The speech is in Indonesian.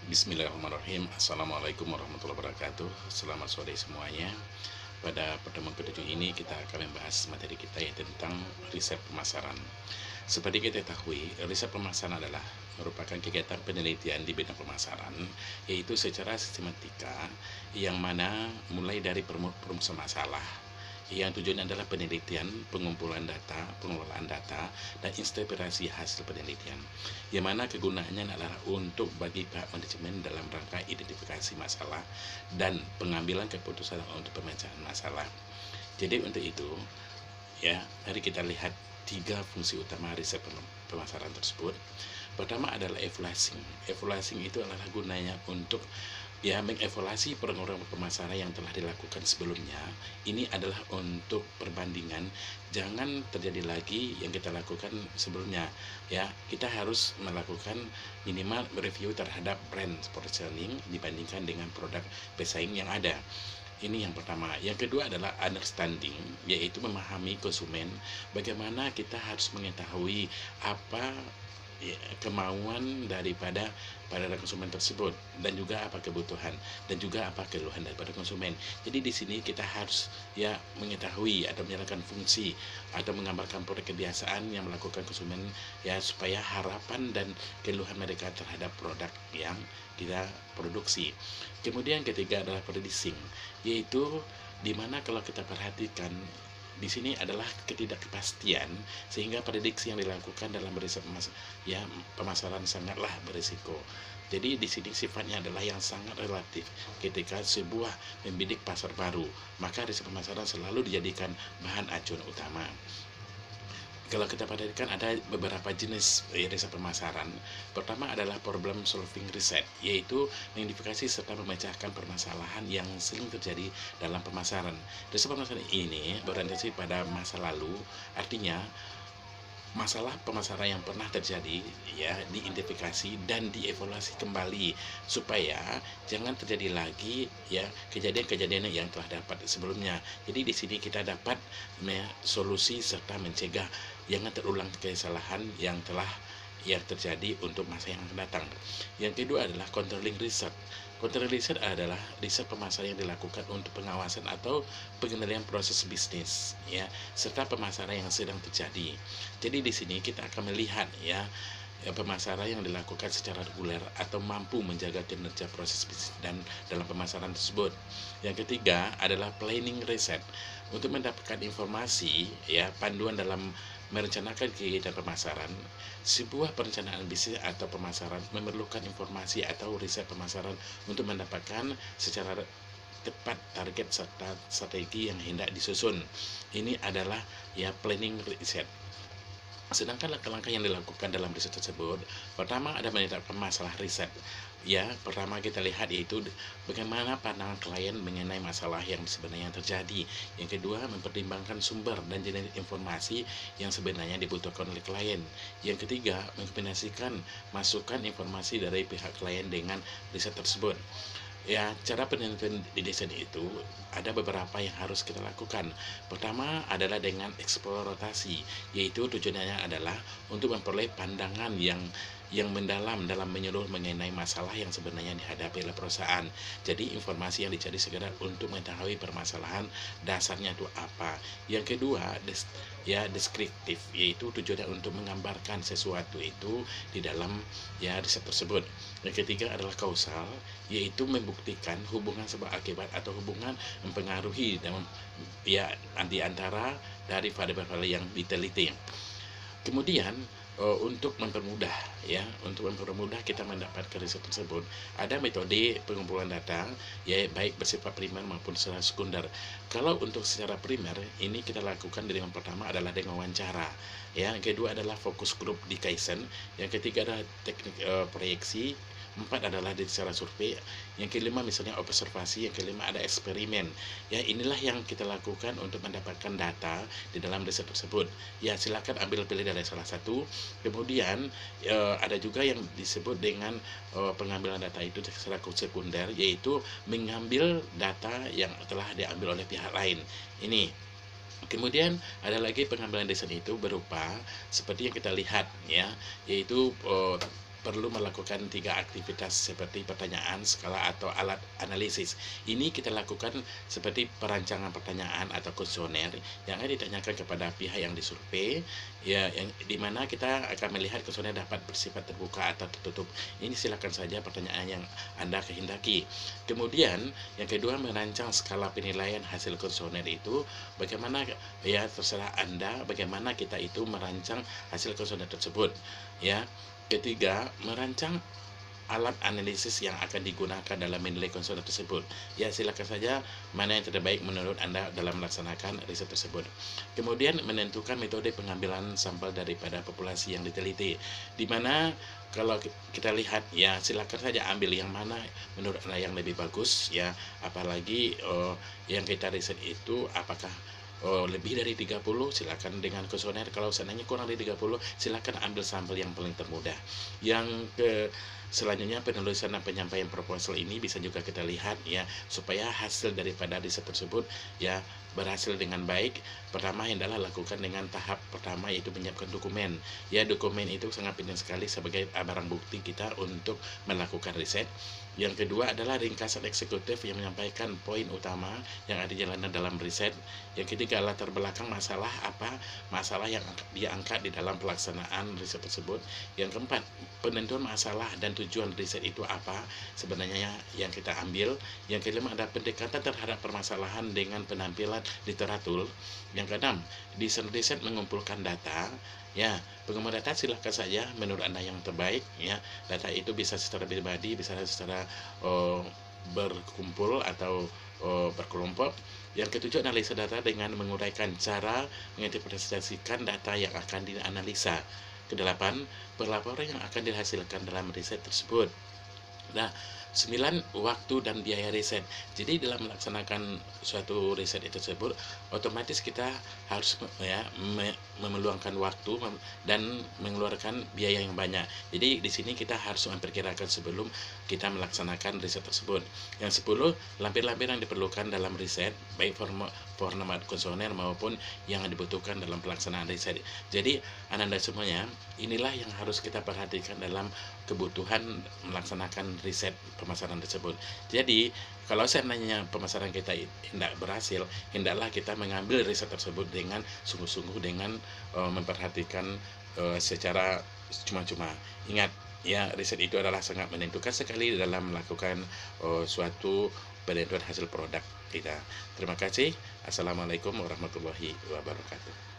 Bismillahirrahmanirrahim. Assalamualaikum warahmatullahi wabarakatuh. Selamat sore semuanya. Pada pertemuan ke-7 ini kita akan membahas materi kita yang tentang riset pemasaran. Seperti kita ketahui, riset pemasaran adalah merupakan kegiatan penelitian di bidang pemasaran, yaitu secara sistematika yang mana mulai dari perumusan masalah, yang tujuannya adalah penelitian, pengumpulan data, pengelolaan data, dan inspirasi hasil penelitian. Yang mana kegunaannya adalah untuk bagi pihak manajemen dalam rangka identifikasi masalah dan pengambilan keputusan untuk pemecahan masalah. Jadi untuk itu, ya, mari kita lihat 3 fungsi utama riset pemasaran tersebut. Pertama adalah evaluasi. Evaluasi itu adalah gunanya untuk mengevaluasi program pemasaran yang telah dilakukan sebelumnya. Ini adalah untuk perbandingan, jangan terjadi lagi yang kita lakukan sebelumnya. Ya, kita harus melakukan minimal review terhadap brand positioning dibandingkan dengan produk pesaing yang ada. Ini yang pertama. Yang kedua adalah understanding, yaitu memahami konsumen, bagaimana kita harus mengetahui apa kemauan daripada konsumen tersebut, dan juga apa kebutuhan dan juga apa keluhan daripada konsumen. Jadi di sini kita harus mengetahui atau menjalankan fungsi atau menggambarkan produk kebiasaan yang melakukan konsumen, supaya harapan dan keluhan mereka terhadap produk yang kita produksi. Kemudian ketiga adalah predicting, yaitu dimana kalau kita perhatikan di sini adalah ketidakpastian, sehingga prediksi yang dilakukan dalam riset pemasaran sangatlah berisiko. Jadi di sini sifatnya adalah yang sangat relatif. Ketika sebuah membidik pasar baru, maka riset pemasaran selalu dijadikan bahan acuan utama. Kalau kita perhatikan ada beberapa jenis riset pemasaran. Pertama adalah problem solving research, yaitu mengidentifikasi serta memecahkan permasalahan yang sering terjadi dalam pemasaran. Riset pemasaran ini berorientasi pada masa lalu, artinya masalah pemasaran yang pernah terjadi diidentifikasi dan dievaluasi kembali supaya jangan terjadi lagi kejadian-kejadian yang telah dapat sebelumnya. Jadi di sini kita dapat solusi serta mencegah jangan terulang kesalahan yang telah terjadi untuk masa yang akan datang. Yang kedua adalah controlling research. Controlling research adalah riset pemasaran yang dilakukan untuk pengawasan atau pengendalian proses bisnis, serta pemasaran yang sedang terjadi. Jadi di sini kita akan melihat pemasaran yang dilakukan secara reguler atau mampu menjaga kinerja proses bisnis dan dalam pemasaran tersebut. Yang ketiga adalah planning research, untuk mendapatkan informasi panduan dalam merencanakan kegiatan pemasaran. Sebuah perencanaan bisnis atau pemasaran memerlukan informasi atau riset pemasaran untuk mendapatkan secara tepat target serta strategi yang hendak disusun. Ini adalah planning research. Sedangkan langkah-langkah yang dilakukan dalam riset tersebut, pertama ada menetapkan masalah riset. Pertama kita lihat yaitu bagaimana pandangan klien mengenai masalah yang sebenarnya terjadi. Yang kedua, mempertimbangkan sumber dan jenis informasi yang sebenarnya dibutuhkan oleh klien. Yang ketiga, mengkombinasikan masukan informasi dari pihak klien dengan riset tersebut. Cara penelitian di desain itu ada beberapa yang harus kita lakukan. Pertama adalah dengan eksplorasi, yaitu tujuannya adalah untuk memperoleh pandangan yang mendalam dalam menyeluruh mengenai masalah yang sebenarnya dihadapi oleh perusahaan. Jadi informasi yang dicari sekedar untuk mengetahui permasalahan dasarnya itu apa. Yang kedua, deskriptif, yaitu tujuannya untuk menggambarkan sesuatu itu di dalam riset tersebut. Yang ketiga adalah kausal, yaitu membuktikan hubungan sebab akibat atau hubungan mempengaruhi dan di antara dari variabel yang diteliti. Kemudian untuk mempermudah kita mendapatkan riset tersebut, ada metode pengumpulan data baik bersifat primer maupun secara sekunder. Kalau untuk secara primer ini kita lakukan dengan pertama adalah dengan wawancara, yang kedua adalah fokus grup di Kaizen, yang ketiga adalah teknik proyeksi, 4 adalah secara survei, yang kelima misalnya observasi, yang kelima ada eksperimen. Inilah yang kita lakukan untuk mendapatkan data di dalam riset tersebut. Silakan ambil pilih dari salah satu. Kemudian ada juga yang disebut dengan pengambilan data itu secara sekunder, yaitu mengambil data yang telah diambil oleh pihak lain. Ini. Kemudian ada lagi pengambilan desain itu berupa seperti yang kita lihat yaitu perlu melakukan 3 aktivitas seperti pertanyaan, skala, atau alat analisis. Ini kita lakukan seperti perancangan pertanyaan atau kuesioner yang akan ditanyakan kepada pihak yang disurvei, ya, yang dimana kita akan melihat kuesioner dapat bersifat terbuka atau tertutup. Ini silakan saja pertanyaan yang Anda kehendaki. Kemudian yang kedua, merancang skala penilaian hasil kuesioner itu bagaimana, ya, terserah Anda bagaimana kita itu merancang hasil kuesioner tersebut, ya. Ketiga, merancang alat analisis yang akan digunakan dalam menilai kuesioner tersebut. Ya, silakan saja mana yang terbaik menurut Anda dalam melaksanakan riset tersebut. Kemudian menentukan metode pengambilan sampel daripada populasi yang diteliti. Di mana kalau kita lihat, ya, silakan saja ambil yang mana menurut Anda yang lebih bagus, ya. Apalagi yang kita riset itu apakah lebih dari 30, silakan dengan kuesioner. Kalau seandainya kurang dari 30, silakan ambil sampel yang paling termudah. Yang selanjutnya, penulisan dan penyampaian proposal ini bisa juga kita lihat, ya, supaya hasil daripada riset tersebut, ya, berhasil dengan baik. Pertama, hendaklah lakukan dengan tahap pertama, yaitu menyiapkan dokumen. Ya, dokumen itu sangat penting sekali sebagai barang bukti kita untuk melakukan riset. Yang kedua adalah ringkasan eksekutif yang menyampaikan poin utama yang ada jalanan dalam riset. Yang ketiga, latar belakang masalah apa, masalah yang dia angkat di dalam pelaksanaan riset tersebut. Yang keempat, penentuan masalah dan tujuan riset itu apa sebenarnya yang kita ambil. Yang kelima, ada pendekatan terhadap permasalahan dengan penampilan literatur. Yang keenam, desain riset mengumpulkan data. Ya, pengumpulan data silakan saja menurut Anda yang terbaik, ya. Data itu bisa secara pribadi, bisa secara berkumpul atau berkelompok. Yang ketujuh, analisa data dengan menguraikan cara menginterpretasikan data yang akan dianalisa. Kedelapan, pelaporan yang akan dihasilkan dalam riset tersebut. Nah, 9, waktu dan biaya riset. Jadi dalam melaksanakan suatu riset itu tersebut, otomatis kita harus, ya, memeluangkan waktu dan mengeluarkan biaya yang banyak. Jadi di sini kita harus memperkirakan sebelum kita melaksanakan riset tersebut. Yang 10, lampir-lampir yang diperlukan dalam riset, baik format kuesioner maupun yang dibutuhkan dalam pelaksanaan riset. Jadi Anda semuanya, inilah yang harus kita perhatikan dalam kebutuhan melaksanakan riset pemasaran tersebut. Jadi kalau seandainya pemasaran kita tidak berhasil, hendaklah kita mengambil riset tersebut dengan sungguh-sungguh, dengan memperhatikan secara cuma-cuma. Ingat, ya, riset itu adalah sangat menentukan sekali dalam melakukan suatu penentuan hasil produk kita. Terima kasih. Assalamualaikum warahmatullahi wabarakatuh.